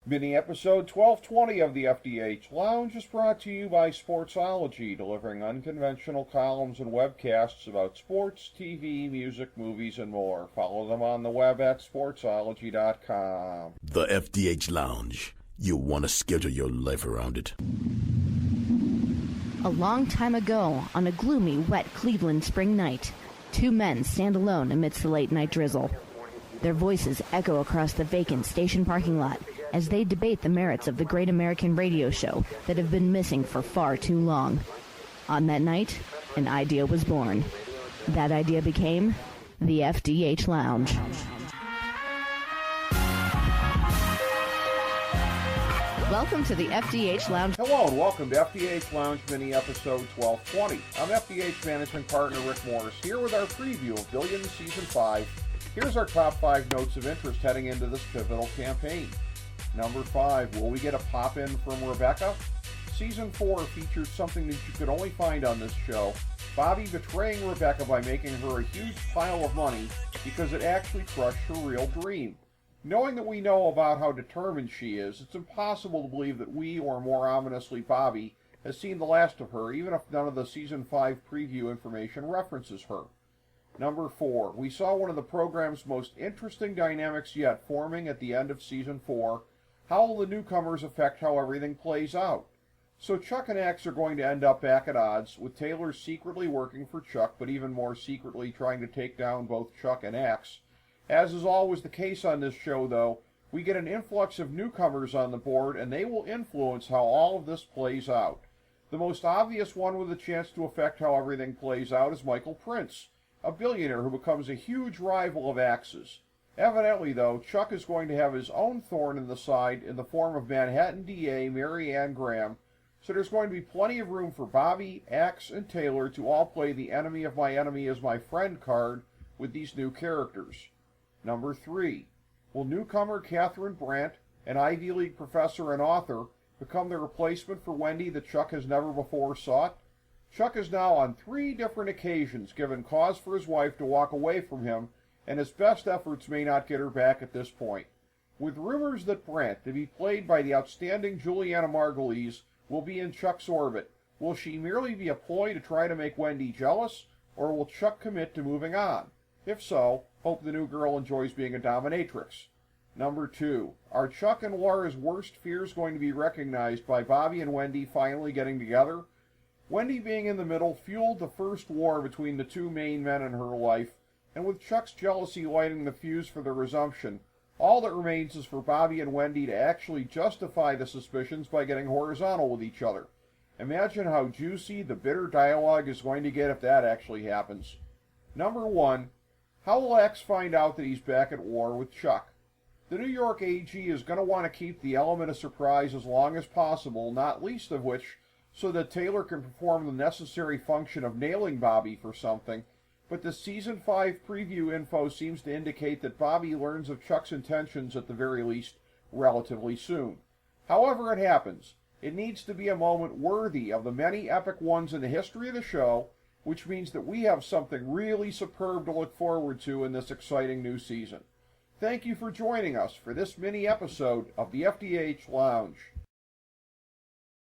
Mini episode 1220 of the FDH Lounge is brought to you by Sportsology, delivering unconventional columns and webcasts about sports, TV, music, movies, and more. Follow them on the web at sportsology.com. The FDH Lounge. You want to schedule your life around it. A long time ago, on a gloomy, wet Cleveland spring night, two men stand alone amidst the late-night drizzle. Their voices echo across the vacant station parking lot as they debate the merits of the great American radio show that have been missing for far too long. On that night, an idea was born. That idea became the FDH Lounge. Welcome to the FDH Lounge. Hello and welcome to FDH Lounge Mini Episode 1220. I'm FDH Management Partner Rick Morris here with our preview of Billions Season 5. Here's our top 5 notes of interest heading into this pivotal campaign. Number 5, will we get a pop-in from Rebecca? Season 4 featured something that you could only find on this show, Bobby betraying Rebecca by making her a huge pile of money because it actually crushed her real dream. Knowing that we know about how determined she is, it's impossible to believe that we, or more ominously Bobby, has seen the last of her, even if none of the Season 5 preview information references her. Number 4, we saw one of the program's most interesting dynamics yet forming at the end of Season 4. How will the newcomers affect how everything plays out? So Chuck and Axe are going to end up back at odds, with Taylor secretly working for Chuck, but even more secretly trying to take down both Chuck and Axe. As is always the case on this show, though, we get an influx of newcomers on the board, and they will influence how all of this plays out. The most obvious one with a chance to affect how everything plays out is Michael Prince, a billionaire who becomes a huge rival of Axe's. Evidently, though, Chuck is going to have his own thorn in the side in the form of Manhattan DA Mary Ann Graham, so there's going to be plenty of room for Bobby, Axe, and Taylor to all play the enemy of my enemy is my friend card with these new characters. Number 3, will newcomer Catherine Brandt, an Ivy League professor and author, become the replacement for Wendy that Chuck has never before sought? Chuck has now on 3 different occasions given cause for his wife to walk away from him, and his best efforts may not get her back at this point. With rumors that Brandt, to be played by the outstanding Juliana Margulies, will be in Chuck's orbit, will she merely be a ploy to try to make Wendy jealous, or will Chuck commit to moving on? If so, hope the new girl enjoys being a dominatrix. Number 2, are Chuck and Laura's worst fears going to be recognized by Bobby and Wendy finally getting together? Wendy being in the middle fueled the first war between the two main men in her life, and with Chuck's jealousy lighting the fuse for the resumption, all that remains is for Bobby and Wendy to actually justify the suspicions by getting horizontal with each other. Imagine how juicy the bitter dialogue is going to get if that actually happens. Number 1, how will Axe find out that he's back at war with Chuck? The New York AG is going to want to keep the element of surprise as long as possible, not least of which so that Taylor can perform the necessary function of nailing Bobby for something, but the Season 5 preview info seems to indicate that Bobby learns of Chuck's intentions at the very least relatively soon. However it happens, it needs to be a moment worthy of the many epic ones in the history of the show, which means that we have something really superb to look forward to in this exciting new season. Thank you for joining us for this mini episode of the FDH Lounge.